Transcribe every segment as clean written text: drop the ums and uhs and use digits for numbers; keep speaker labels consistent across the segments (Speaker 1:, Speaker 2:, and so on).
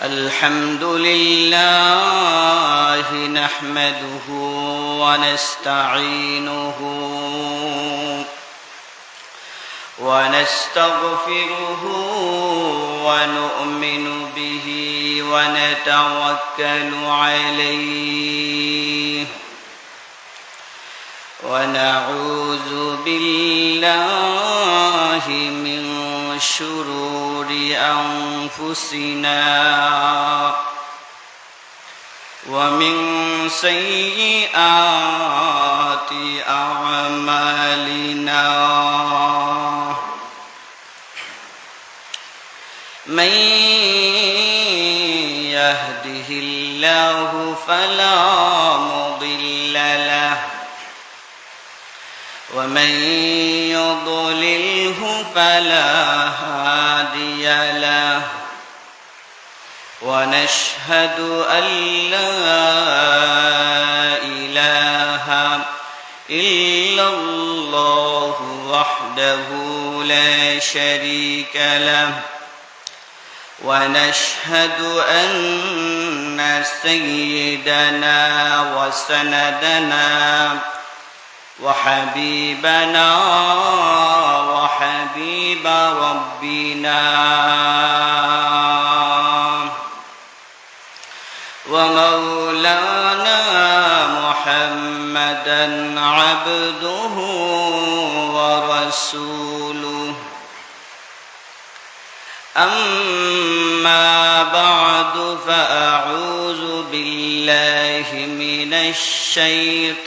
Speaker 1: الحمد لله نحمده ونستعينه ونستغفره ونؤمن به ونتوكل عليه ونعوذ بالله من شرور أنفسنا ومن سيئات أعمالنا من يهده الله فلا مضل له ومن يضلله فلا هادي له ونشهد أن لا إله إلا الله وحده لا شريك له ونشهد أن سيدنا وسندنا وحبيبنا وحبيب ربنا ومولانا محمدا عبده ورسوله أما بعد فأعوذ بالله من الشيطان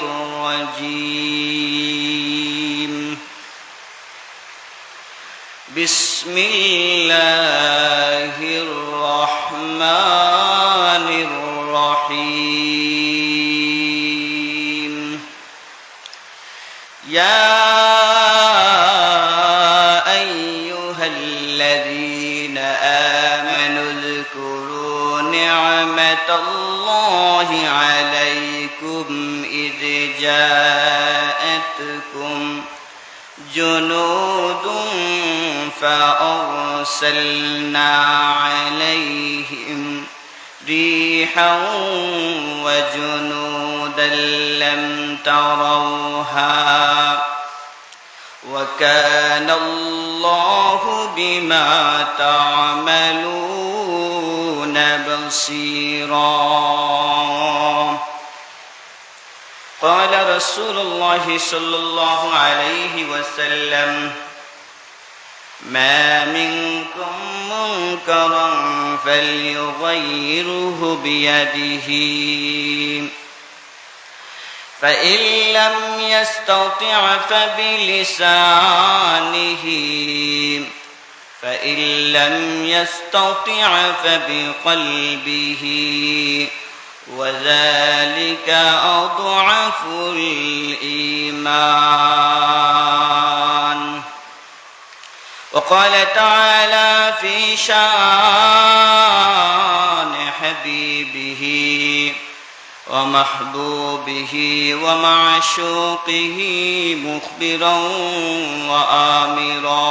Speaker 1: الرجيم بسم الله الرحمن الرحيم يا أيها الذين آمنوا اذكروا نعمة الله عليكم إذ جاءتكم جنود فأرسلنا عليهم ريحا وجنودا لم تروها وكان الله بما تعملون بصيرا. قال رسول الله صلى الله عليه وسلم ما منكم منكرا فليغيره بيده فإن لم يستطع فبلسانه فإن لم يستطع فبقلبه وذلك أضعف الإيمان. وقال تعالى في شان حبيبه ومحبوبه ومعشوقه مخبرا وآمرا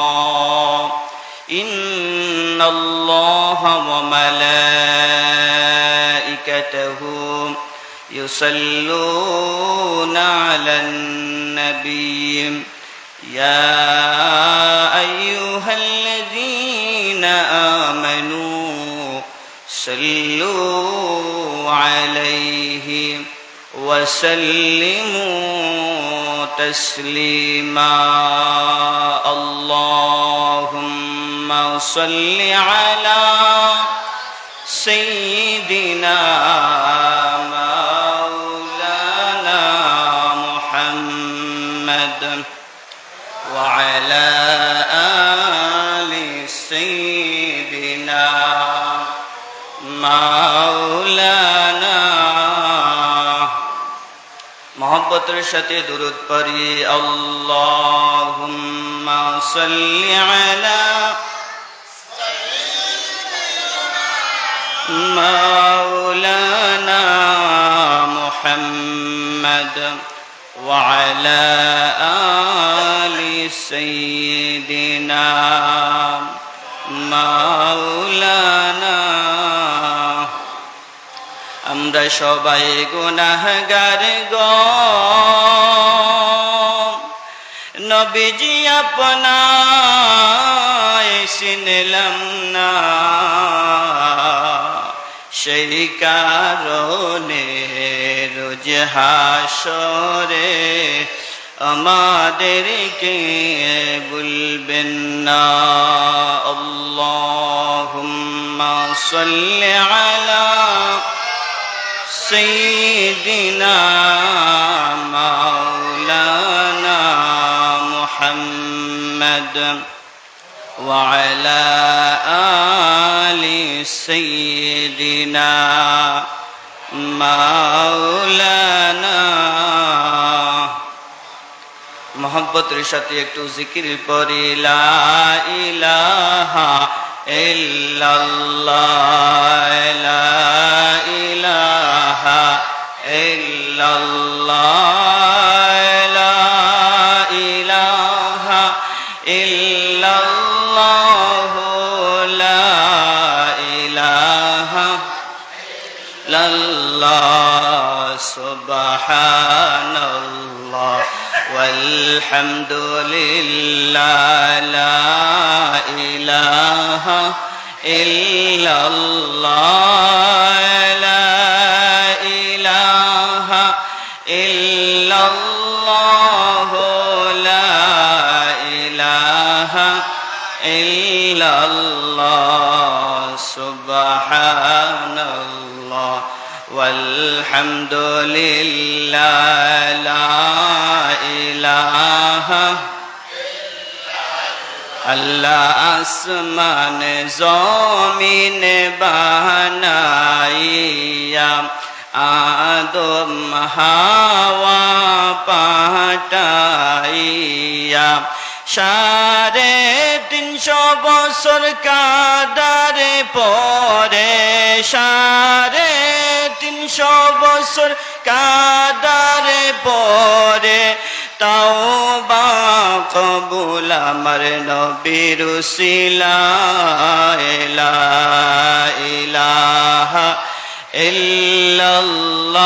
Speaker 1: إن الله وملائكته يصلون على النبي يا أيها الذين آمنوا صلوا عليه وسلموا تسليما. اللهم صل على سيدنا مولانا محمد وعلى آل سيدنا مولانا محبتر সাথে দুরূদ পড়ি আল্লাহুম্মা সাল্লি আলা مولانا محمد وعلى آل سيدنا মাওলানা। আমরা সবাই গুনাহগার গো, নবীজি আপনায় চিনলাম না, সেই কারণে রোজ হাসরে আমাদেরকে বলবেন না। আল্লাহুম্মা সাল্লি আলা সাইয়্যিদিনা মাওলানা মুহাম্মদ ওয়া আলা আলি সাইয়্যিদিনা মাওলানা। মোহাব্বতের সাথে একটু জিকির পড়ি, লা ইলাহা ইল্লাল্লাহ, লা ইলাহা ইল্লাল্লাহ, লা ইলাহা ইল্লাল্লাহ, লা ইলাহা ইল্লাল্লাহ, সুবহানাল্লাহ ওয়ালহামদুলিল্লাহ, লা ইলাহা ইল্লাল্লাহ, লা ইলাহা ইল্লাল্লাহ, লা ইলাহা ইল্লাল্লাহ, সুবহানাল্লাহ ওয়ালহামদুলিল্লাহ, লা ইলাহা। আল্লাহ আসমান জমিন বানাইয়া আদম হাওয়া পাঠাইয়া 350 বছর কাদারে পরে, 350 বছর কাদারে পরে তাওবা কবুল আমার নবীর উসিলায়, লা ইলাহা ইল্লাল্লাহ,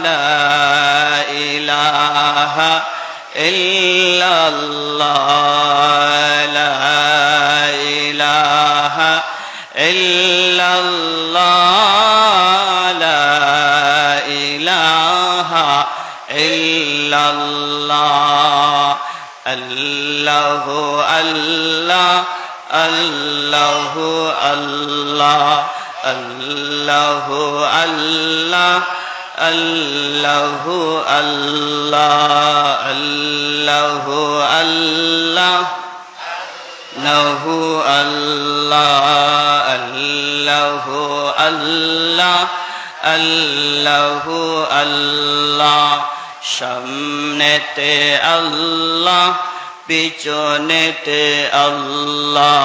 Speaker 1: লা ইলাহা ইল্লাল্লাহ, লা ইলাহা ইল্লাল্লাহ, লা ইলাহা ইল্লাল্লাহ। আল্লাহু আল্লাহ, আল্লাহু আল্লাহ, আল্লাহু আল্লাহ, আল্লাহু আল্লাহ, আল্লাহু আল্লাহ, নহু আল্লাহ, আল্লাহু আল্লাহ, আল্লাহু আল্লাহ। সামনেতে আল্লাহ, পিছনেতে আল্লাহ,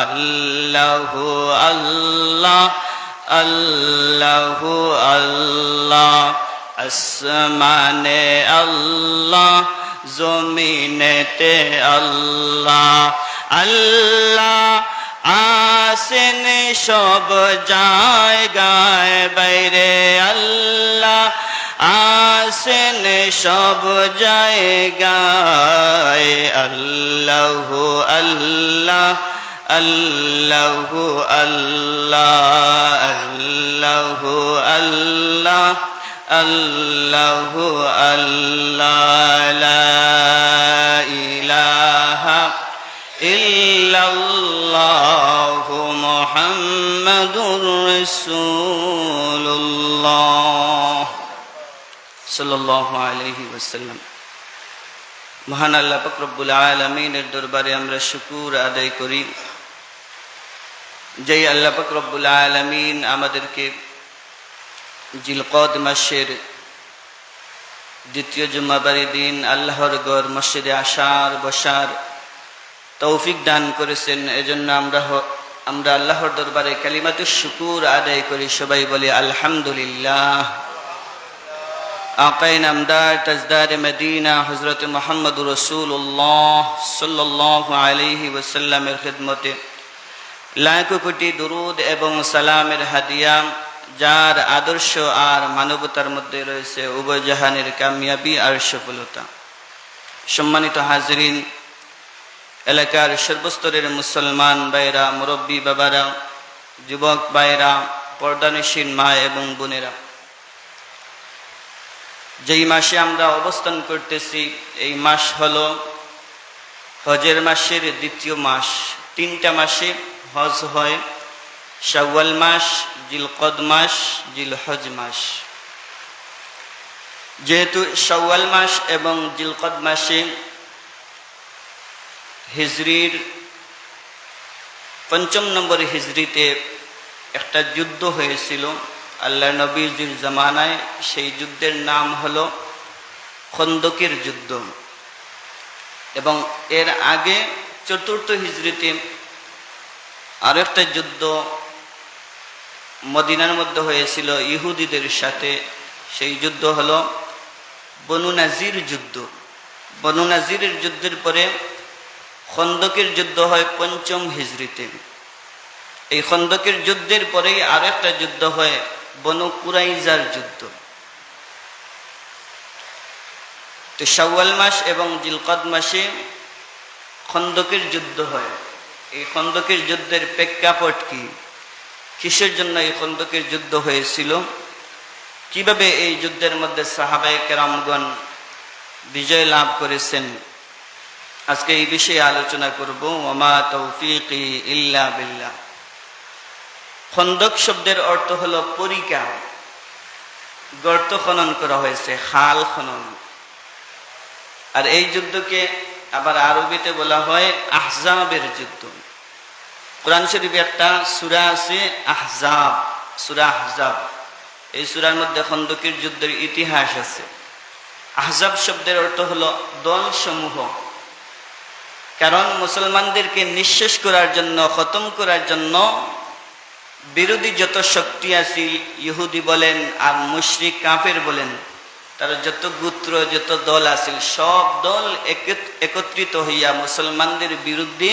Speaker 1: আল্লাহু আল্লাহ, আল্লাহু আল্লাহ। আসমানে আল্লাহ, জমিনেতে আল্লাহ, আল্লাহ আসেন সব জায়গায় বাইরে, আল্লাহ আসেন সব জায়গায়, আল্লাহু আল্লাহ, আল্লাহু আল্লাহ, আল্লাহু আল্লাহ, আল্লাহু আল্লাহ, লা ইলাহা ইল্লাল্লাহু মুহাম্মাদুর রাসূলুল্লাহ সাল্লাল্লাহু আলাইহি ওয়াসাল্লাম। মহান আল্লাহ পাক রব্বুল আলামিনের দরবারে আমরা শুকর আদায় করি, যেই আল্লাহ পাক রব্বুল আলামিন আমাদেরকে জিলকদ মাসের দ্বিতীয় জুমাবারের দিন আল্লাহর ঘর মসজিদে আসার বসার তৌফিক দান করেছেন। এজন্য আমরা আল্লাহর দরবারে কালিমাতুশ শুকুর আদায় করি। সবাই বলি আলহামদুলিল্লাহ, आक़ाए नामदार तजदार मदीना हज़रत मुहम्मद रसूलुल्लाह सल्लल्लाहु अलैहि वसल्लमेर खिदमते लाखो कोटी दुरूद एवं सालामेर हादिया जार आदर्श और मानवतार मध्य रयेछे उभय जहानेर कामयाबी और सफलता। सम्मानित हाजिरिन, एलाकार सर्वस्तरेर मुसलमान भाइरा, मुरब्बी बाबारा, युवक भाइरा, पर्दानिशीन मा एवं बोनेरा, যেই মাসে আমরা অবস্থান করতেছি এই মাস হলো হজের মাসের দ্বিতীয় মাস। তিনটা মাসে হজ হয়, শাওয়াল মাস, জিলকদ মাস, জিলহজ মাস। যেহেতু শাওয়াল মাস এবং জিলকদ মাসে হিজরির ৫ম নম্বর হিজরিতে একটা যুদ্ধ হয়েছিল আল্লাহ নবীজির জামানায়। সেই যুদ্ধের নাম হলো খন্দকের যুদ্ধ। এবং এর আগে ৪র্থ হিজরিতে আর একটা যুদ্ধ মদিনার মধ্যে হয়েছিল ইহুদিদের সাথে। সেই যুদ্ধ হলো বনু নাজির যুদ্ধ। বনু নাজিরের যুদ্ধের পরে খন্দকের যুদ্ধ হয় ৫ম হিজরিতে। এই খন্দকের যুদ্ধের পরেই আর একটা যুদ্ধ হয় বনু কুরাইজার যুদ্ধ। তো শাওয়াল মাস এবং জিলকদ মাসে খন্দকের যুদ্ধ হয়। এই খন্দকের যুদ্ধের প্রেক্ষাপট কি, কিসের জন্য এই খন্দকের যুদ্ধ হয়েছিল, কিভাবে এই যুদ্ধের মধ্যে সাহাবায়ে কেরামগণ বিজয় লাভ করেছেন, আজকে এই বিষয়ে আলোচনা করব। ওয়ামা তৌফিকি ইল্লা বিল্লাহ। খন্দক শব্দের অর্থ হলো পরিকা, গর্ত খনন করা হয়েছে, খাল খনন। আর এই যুদ্ধকে আবার আরবিতে বলা হয় আহজাবের যুদ্ধ। কোরআন শরীফে একটা সূরা আছে আহজাব, সূরা আহজাব। এই সূরার মধ্যে খন্দকের যুদ্ধের ইতিহাস আছে। আহজাব শব্দের অর্থ হলো দল সমূহ। কারণ মুসলমানদেরকে নিঃশেষ করার জন্য, খতম করার জন্য বিরোধী যত শক্তি আছে, ইহুদি বলেন আর মুশরিক কাফের বলেন, তারা যত গোত্র যত দল আছে, সব দল একত্রিত হইয়া মুসলমানদের বিরুদ্ধে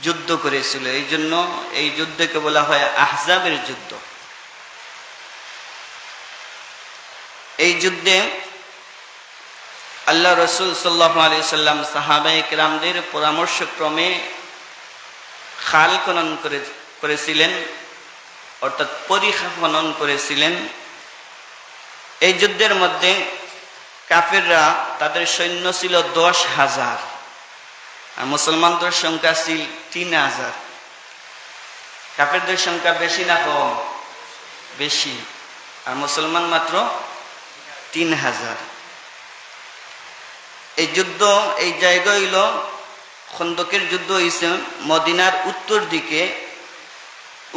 Speaker 1: যুদ্ধ করেছিল। এই জন্য এই যুদ্ধকে বলা হয় আহজাবের যুদ্ধ। এই যুদ্ধে আল্লাহ রসুল সাল্লাল্লাহু আলাইহি সাল্লাম সাহাবায়ে কেরামদের পরামর্শক্রমে খাল খনন করেছিলেন, অর্থাৎ পরিখা খনন করেছিলেন। এই যুদ্ধের মধ্যে কাফেররা, তাদের সৈন্য ছিল ১০,০০০ আর মুসলমানদের সংখ্যা ছিল ৩,০০০। কাফেরদের সংখ্যা বেশি না কম? বেশি। আর মুসলমান মাত্র ৩,০০০। এই যুদ্ধ, এই জায়গা হইল খন্দকের যুদ্ধ হয়েছে মদিনার উত্তর দিকে।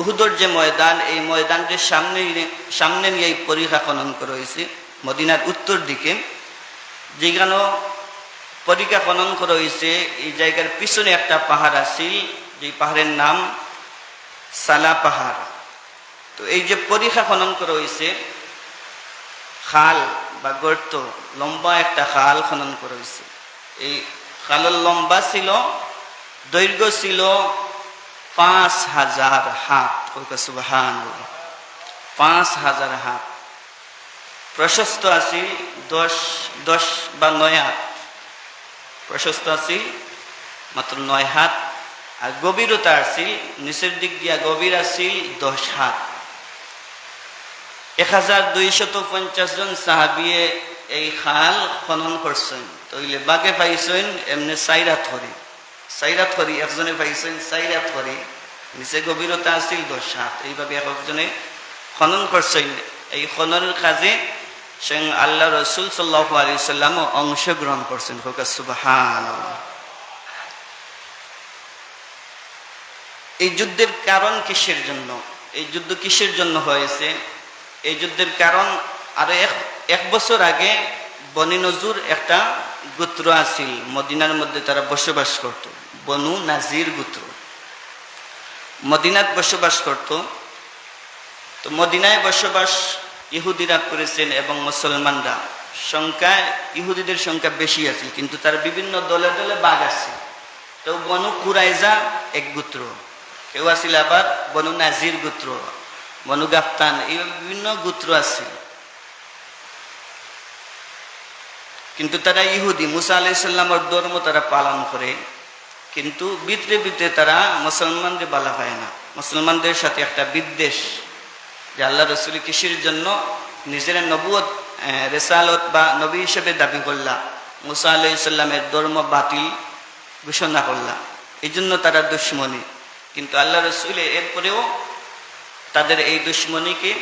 Speaker 1: উহুদের যে ময়দান, এই ময়দানটির সামনে নিয়ে এই পরিখা খনন করা হয়েছে মদিনার উত্তর দিকে। যেখানে পরিখা খনন করা হয়েছে এই জায়গার পিছনে একটা পাহাড় আছে, যে পাহাড়ের নাম সালা পাহাড়। তো এই যে পরিখা খনন করা হয়েছে, খাল বা গর্ত, লম্বা একটা খাল খনন করা হয়েছে। এই খালের লম্বা ছিল, দৈর্ঘ্য ছিল ৫,০০০ হাত। সুবহানাল্লাহ, ৫,০০০ হাত। প্রশস্ত আছে ১০ বা ৯ হাত। প্রশস্ত আছে মাত্র ৯ হাত। আর গভীরতা আছে, নিচের দিক দিয়া গভীর আছে ১০ হাত। ১,২৫০ জন সাহাবিয়ে এই খাল খনন করছেন। তইলে বাগে পাইছেন এমনি ৪ হাত করে, ৪ হাত করে একজনে পাইছেন ৪ হাত করে। নিচে গভীরতা আছিল ১০ হাত। এইভাবে একজনে খনন করছেন। এই খননের কাজে স্বয়ং আল্লাহ রসুল সাল্লাল্লাহু আলাইহি সাল্লামও অংশগ্রহণ করছেন। সুবহানাল্লাহ। এই যুদ্ধের কারণ কিসের জন্য, এই যুদ্ধ কিসের জন্য হয়েছে? এই যুদ্ধের কারণ, আরো এক বছর আগে বনি নজুর একটা গোত্র আছিল মদিনার মধ্যে, তারা বসবাস করত। বনু নাজির গোত্র মদিনাত বসবাস করত। তো মদিনায় বসবাস ইহুদিরা করেছেন এবং মুসলমানরা সংখ্যায় ইহুদিদের সংখ্যা বেশি আছে, কিন্তু তার বিভিন্ন দলে দলে ভাগ আছে। তো বনু কুরাইজা এক গোত্র, কেউ আছিল আবার বনু নাজির গোত্র, বনু গাফতান, এই বিভিন্ন গোত্র আছে। কিন্তু তারা ইহুদি, মুসা আলাইহিস সালামের ধর্ম তারা পালন করে, কিন্তু ভিতরে ভিতরে তারা মুসলমানদের বালা পায় না। মুসলমানদের সাথে একটা বিদ্বেষ যে আল্লাহ রসুল কিসের জন্য নিজের নবুয়ত রেসালত বা নবী হিসেবে দাবি করলা, মুসা আলাইহিস সালামের ধর্ম বাতিল ঘোষণা করলা, এই জন্য তারা দুশ্মনী। কিন্তু আল্লাহ রসুল এরপরেও তাদের এই দুশ্মনীকে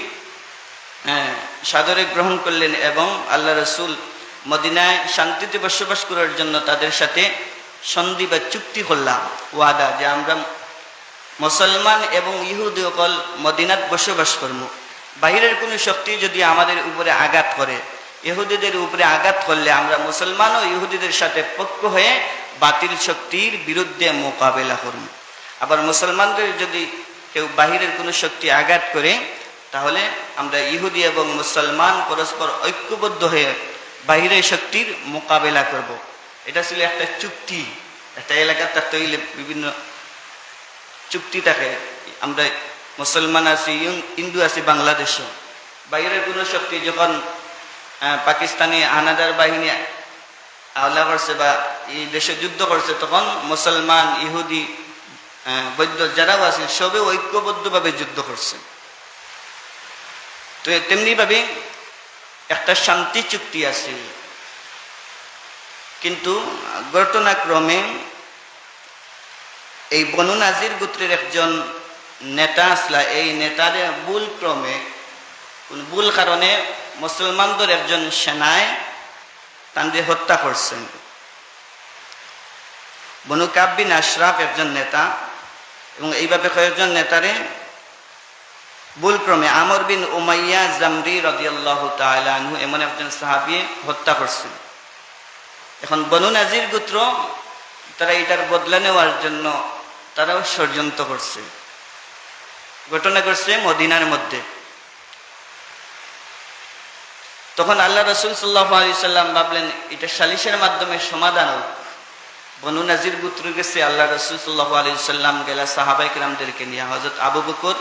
Speaker 1: সাদরে গ্রহণ করলেন এবং আল্লাহ রসুল মদিনায় শান্তিতে বসবাস করার জন্য তাদের সাথে সন্ধি বা চুক্তি করলাম, ওয়াদা, যে আমরা মুসলমান এবং ইহুদি অকল মদিনাত বসবাস করব। বাহিরের কোনো শক্তি যদি আমাদের উপরে আঘাত করে, ইহুদিদের উপরে আঘাত করলে আমরা মুসলমান ও ইহুদিদের সাথে পক্ষ হয়ে বাতিল শক্তির বিরুদ্ধে মোকাবেলা করব। আবার মুসলমানদের যদি কেউ বাহিরের কোনো শক্তি আঘাত করে, তাহলে আমরা ইহুদি এবং মুসলমান পরস্পর ঐক্যবদ্ধ হয়ে বাহিরের শক্তির মোকাবেলা করব। এটা ছিল একটা চুক্তি। একটা এলাকার থাকতে হইলে বিভিন্ন চুক্তি থাকে। আমরা মুসলমান আছি, হিন্দু আছি বাংলাদেশও, বাইরের কোনো শক্তি যখন পাকিস্তানি হানাদার বাহিনী হামলা করছে বা এই দেশে যুদ্ধ করছে, তখন মুসলমান, ইহুদি, বৌদ্ধ যারাও আছে সবে ঐক্যবদ্ধভাবে যুদ্ধ করছে। তো তেমনিভাবে একটা শান্তি চুক্তি আছে। কিন্তু ঘটনাক্রমে এই বনু নাজির গোত্রের একজন নেতা আসলা, এই নেতার ভুল ক্রমে, কোন ভুল কারণে মুসলমানদের একজন সেনায় তাদের হত্যা করছেন। বনু কাব বিন আশরাফ একজন নেতা, এবং এইভাবে কয়েকজন নেতারে ভুল ক্রমে আমর বিন উমাইয়া জামরি রাদিয়াল্লাহু তাআলা আনহু এমন একজন সাহাবী হত্যা করছেন। এখন বনু নাজির গোত্র তারা এটার বদলা নেওয়ার জন্য তারাও ষড়যন্ত্র করছে, ঘটনা করছে মদিনার মধ্যে। তখন আল্লাহ রসুল সাল্লাল্লাহু আলাইহি সাল্লাম ভাবলেন এটা সালিশের মাধ্যমে সমাধান হোক। বনু নাজির গোত্র গেছে, আল্লাহ রসুল সাল্লাল্লাহু আলাইহি সাল্লাম গেলা সাহাবায়ে কেরামদেরকে নিয়ে, হযরত আবু বকর,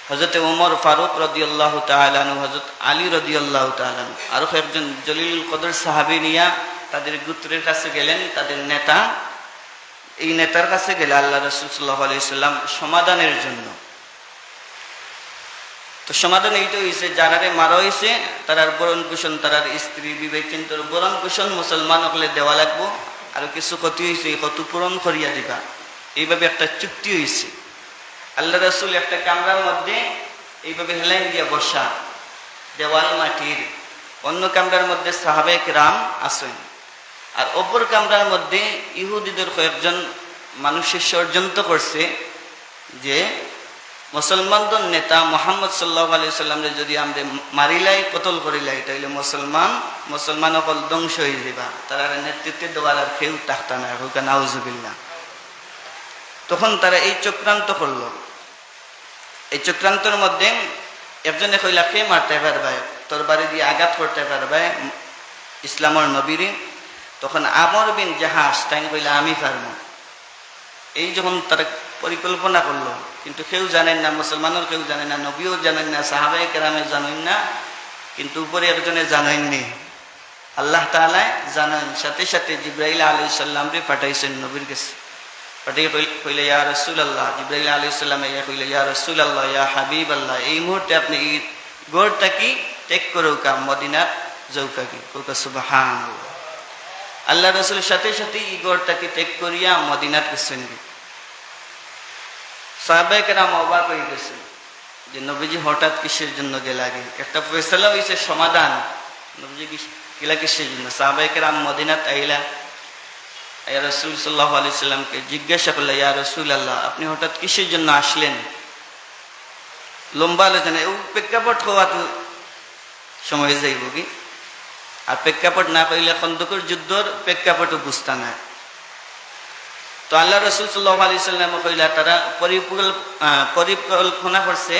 Speaker 1: হযরত ওমর ফারুক রাদিয়াল্লাহু তাআলা আনহু, হযরত আলী রাদিয়াল্লাহু তাআলা আনহু, আরো একজন জলিলুল কদর সাহাবী নিয়া তাদের গোত্রের কাছে গেলেন। তাদের নেতা, এই নেতার কাছে গেলে আল্লাহ রাসূল সাল্লাল্লাহু আলাইহি সাল্লাম সমাধানের জন্য। তো সমাধান এইটা হয়েছে, যারারে মারা হয়েছে তারার বরণ পোষণ, তারার স্ত্রী বিবেক চিন্তর বরণ পোষণ মুসলমান হলে দেওয়া লাগবো, আর কিছু ক্ষতি হয়েছে এই ক্ষতি পূরণ করিয়া দিবা। এইভাবে একটা চুক্তি হয়েছে। আল্লাহ রাসূল একটা কামরার মধ্যে এইভাবে হেলাইন দিয়া বসা, দেওয়াল মাটির, অন্য কামরার মধ্যে সাহাবায়ে কেরাম আছেন, আর অপর কামরার মধ্যে ইহুদিদের কয়েকজন মানুষের ষড়যন্ত্র করছে যে মুসলমানদের নেতা মুহাম্মদ সাল্লাল্লাহু আলাইহি সাল্লামকে যদি আমরা মারিলাই, কতল করিলাই, তাইলে মুসলমান অকল ধ্বংস হয়ে যাবা, তারা নেতৃত্বে দেওয়ার আর কেউ থাকতা না, হোকা নাউজুবিল্লাহ। তখন তারা এই চক্রান্ত করলো। এই চক্রান্তের মধ্যে একজনে কইলা, কে মারতে পারবে, তোর বাড়ি দিয়ে আঘাত করতে পারবে ইসলামের নবীরে? তখন আমর বিন জাহাজ তাই কইলা, আমি পারব। এই যখন তারা পরিকল্পনা করলো, কিন্তু কেউ জানেন না, মুসলমানের কেউ জানেন না, নবীও জানেন না, সাহাবায়ে কেরামে জানেন না, কিন্তু উপরে একজনে জানেননি, আল্লাহ তাআলা জানেন। সাথে সাথে জিবরাইল আলাইহিস সালামকে পাঠাইছেন নবীর কাছে। পাঠিয়ে কইলে, ইয়া রাসূলুল্লাহ, জিবরাইল আলাইহিস সালাম কইলে, ইয়া রাসূলুল্লাহ, ইয়া হাবিবাল্লাহ, এই মুহূর্তে আপনি এই গড়টা কি ত্যাগ করুকা, মদিনা যাউকা কি? কৌকা সুবহানাল্লাহ। আল্লাহ রাসূলের সাথে সাথে এই গড়টাকে ত্যাগ করিয়া মদিনাত গেছেন। সাহাবায়ে কেরাম অবাক হয়ে গেছে যে নবীজি হঠাৎ কিসের জন্য গেলা, একটা ফয়সালা হয়েছে, সমাধান, নবীজি গেলা কিসের জন্য? সাহাবায়ে কেরাম মদিনাত আইলা, ইয়া রাসূল সাল্লাল্লাহু আলাইহি সাল্লামকে জিজ্ঞাসা করলেন, ইয়া রাসূলুল্লাহ, আপনি হঠাৎ কিসের জন্য আসলেন? লম্বা আলোচনা, ও প্রেক্ষাপট হওয়া তো সময় যাইব কি, আর প্রেক্ষাপট না কইলে খন্দকের যুদ্ধর প্রেক্ষাপটও বুঝতা না। তো আল্লাহ রাসূল সাল্লাল্লাহু আলাইহি সাল্লাম কইলা, তারা পরিকল্পনা করছে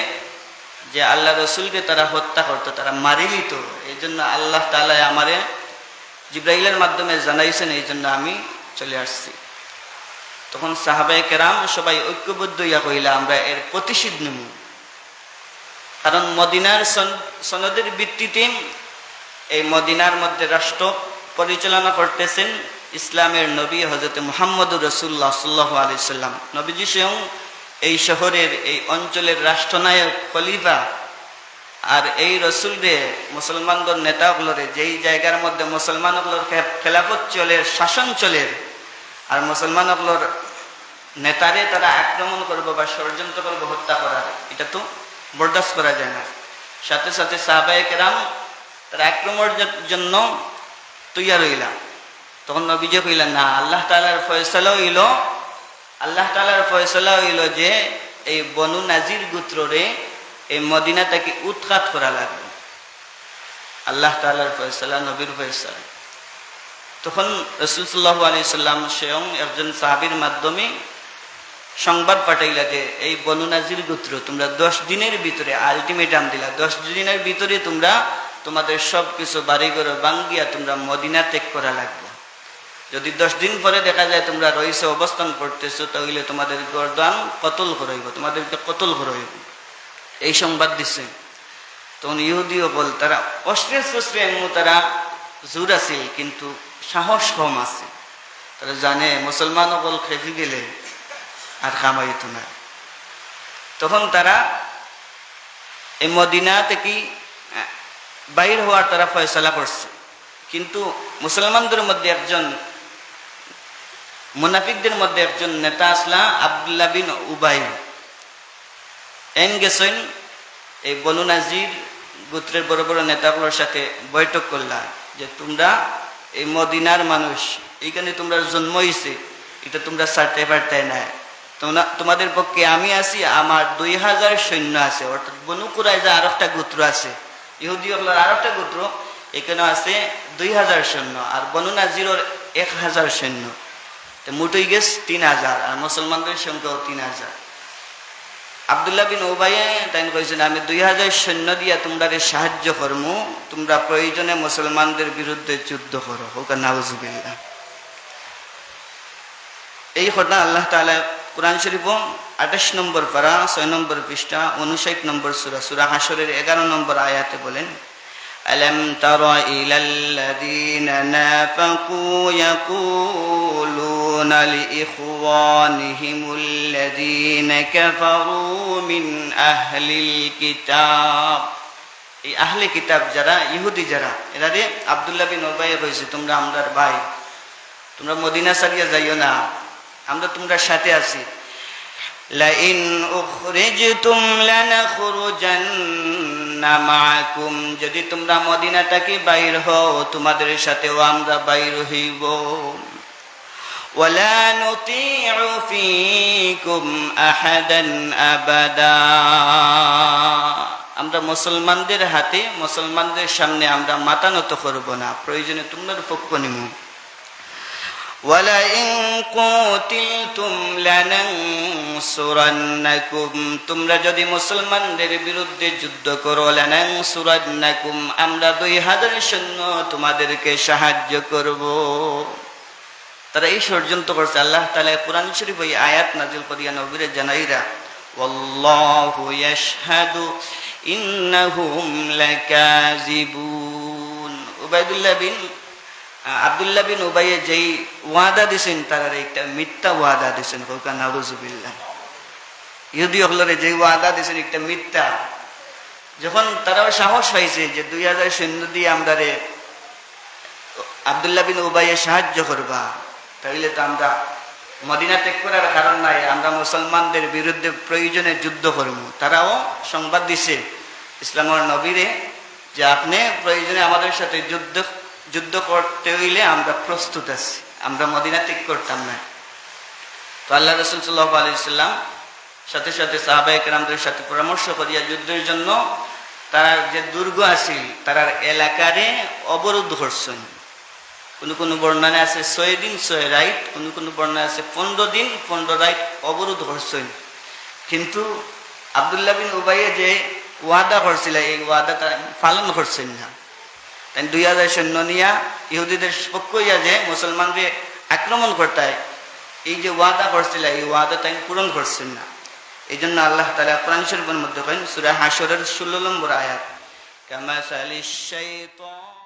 Speaker 1: যে আল্লাহ রসুলকে তারা হত্যা করতো, তারা মারি নিত। এই জন্য আল্লাহ তাআলা আমারে জিব্রাইলের মাধ্যমে জানাইছেন, এই জন্য আমি চলে আসছি। তখন সাহাবায়ে কেরাম সবাই ঐক্যবদ্ধ হইয়া কইলা, আমরা এর প্রতিশোধ নেব। কারণ মদিনার সনদের ভিত্তিতে এই মদিনার মধ্যে রাষ্ট্র পরিচালনা করতেছেন ইসলামের নবী হযরত মুহাম্মদুর রাসূলুল্লাহ সাল্লাল্লাহু আলাইহি সাল্লাম। নবীজি স্বয়ং এই শহরের, এই অঞ্চলের রাষ্ট্রনায়ক, খলিফা। আর এই রসুলরে মুসলমানদের নেতাগুলোরে যেই জায়গার মধ্যে মুসলমানগুলোর খেলাফত চলে, শাসন চলে, আর মুসলমানগুলোর নেতারে তারা আক্রমণ করবো বা ষড়যন্ত্র করবো, হত্যা করার, এটা তো বরদাস্ত করা যায় না। সাথে সাথে সাহাবায়ে কেরাম তারা আক্রমণের জন্য তৈয়ার হইলা। তখন নবীজি কইলেন, না, আল্লাহ তাআলার ফয়সালা হইল যে এই বনু নাজির গোত্ররে এই মদিনাটাকে উৎখাত করা লাগবে। আল্লাহ তাআলার ফয়সালা, নবীর ফয়সালা। তখন রাসূল সাল্লাল্লাহু আলাইহি সাল্লাম স্বয়ং একজন সাহাবীর মাধ্যমে সংবাদ পাঠাইলা যে এই বনু নাজির গোত্র, তোমরা 10 দিনের ভিতরে আলটিমেটাম দিলা, 10 দিনের ভিতরে তোমরা তোমাদের সব কিছু বাড়িঘর ভাঙ্গিয়া তোমরা মদিনা ত্যাগ করা লাগবে। যদি 10 দিন পরে দেখা যায় তোমরা রইছে, অবস্থান করতেছো, তাহলে তোমাদের গর্দান কতল করাইব, তোমাদেরকে কতল করাইব। এই সংবাদ দিচ্ছে। তখন ইহুদি বল, তারা অস্ত্রে তারা জোর আছিল, কিন্তু সাহস কম আছে। তারা জানে মুসলমান অকল খেপি গেলে আর কামাইতো না। তখন তারা এই মদিনা থেকে বাইর হওয়ার তারা ফয়সালা করছে। কিন্তু মুসলমানদের মধ্যে একজন, মুনাফিকদের মধ্যে একজন নেতা আসলা, আব্দুল্লাহ বিন উবাই, গেছেন এই বনু নাজির গোত্রের বড় বড় নেতাগুলোর সাথে বৈঠক করলা যে তোমরা এই মদিনার মানুষ, এইখানে তোমরা জন্ম হয়েছে, এটা তোমরা ছাড়তে পারতে না। তোমাদের পক্ষে আমি আছি, আমার 2000 সৈন্য আছে। অর্থাৎ বনু কুরাইজা আর একটা গোত্র আছে, ইহুদি হলার আর একটা গোত্র, এখানে আছে 2000 সৈন্য, আর বনু নাজিরের 1000 সৈন্য। মোটই গেছ 3000, আর মুসলমানদের সংখ্যাও 3000। আব্দুল্লাহ বিন উবাই তাই কইছেন, আমি 2000 সৈন্য দিয়া তোমরা সাহায্য করমু, তোমরা প্রয়োজনে মুসলমানদের বিরুদ্ধে যুদ্ধ করো। হোক নাউজুবিল্লাহ। এই ঘটনা আল্লাহ তাআলা কুরআন শরীফ 28 নম্বর পারা 6 নম্বর পৃষ্ঠা 59 নম্বর সূরা হাশরের 11 নম্বর আয়াতে বলেন, আলাম তারা ইলাল্লাযীনা নাফাকু ইয়াকুলুনা লিইখওয়ানিহিমুল্লাযীনা কাফারু মিন আহলিল কিতাব। এই আহলে কিতাব যারা, ইহুদি যারা, এরা রে আব্দুল্লাহ বিন উবাই কইছে, তোমরা আমরার ভাই, তোমরা মদিনা ছাড়িয়া যাইও না, আমরা তোমরা সাথে আছি। লাইন উখরিজতুম লানাখরুজান্না মাআকুম, যদি তোমরা মদিনা থেকে বাইর হও, তোমাদের সাথেও আমরা বাইর হইব। ওয়ালা নুতিউ ফীকুম আহাদান আবাদা, আমরা মুসলমানদের হাতে, মুসলমানদের সামনে আমরা মাথা নত করব না, প্রয়োজনে তোমার পক্ষ নিব। ওয়ালাইন কুতিলতুম লানানসুরান্নাকুম, তোমরা যদি মুসলমানদের বিরুদ্ধে যুদ্ধ করো, লানানসুরান্নাকুম, আমরা 2000 সৈন্য তোমাদেরকে সাহায্য করব। তারা এই ষড়যন্ত্র করছে। আল্লাহ তাআলা কুরআন শরীফ এই আয়াত নাযিল করিয়া নবীরে জানাইরা, ওয়াল্লাহু ইয়াশহাদু ইন্নাহুম লাকাযিবুন। আব্দুল্লাহ বিন উবাইয়ে যেই ওয়াদা দিছেন, তারা একটা মিথ্যা ওয়াদা দিছেন। হোকা নাউজুবিল্লাহ। ইহুদি হলরে যেই ওয়াদা দিছেন একটা মিথ্যা। যখন তারাও সাহস পাইছে যে 2000 সৈন্য দিয়ে আমরা রে আব্দুল্লাহ বিন উবাইয়ে সাহায্য করবা, তাইলে তো আমরা মদিনা ত্যাগ করার কারণ নাই, আমরা মুসলমানদের বিরুদ্ধে প্রয়োজনে যুদ্ধ করব। তারাও সংবাদ দিছে ইসলামের নবীরে যে আপনি প্রয়োজনে আমাদের সাথে যুদ্ধ করতে হইলে আমরা প্রস্তুত আছি, আমরা মদিনা ত্যাগ করতাম না। তো আল্লাহ রাসূল সাল্লাল্লাহু আলাইহি সাল্লাম সাথে সাথে সাহাবায়ে কেরামদের সাথে পরামর্শ করিয়া যুদ্ধের জন্য তারা যে দুর্গ আছিল তার এলাকারে অবরোধ করছেন। কোনো বর্ণনা আছে 6 দিন 6 রাত, কোনো বর্ণনা আছে 15 দিন 15 রাত অবরোধ করছেন। কিন্তু আব্দুল্লাহ বিন উবাইয়ে যে ওয়াদা করছিল, এই ওয়াদা তারা পালন করছেন না। তাই 2000 সৈন্য নিয়া ইহুদিদের পক্ষ হইয়া যে মুসলমানকে আক্রমণ করতে, এই যে ওয়াদা করছিল এই ওয়াদা তাই পূরণ করছেন না। এই জন্য আল্লাহ তাআলা কোরআন শরীফের মধ্যে করেন সূরা হাশরের 16 নম্বর আয়াত, কামাসালিশ শাইতান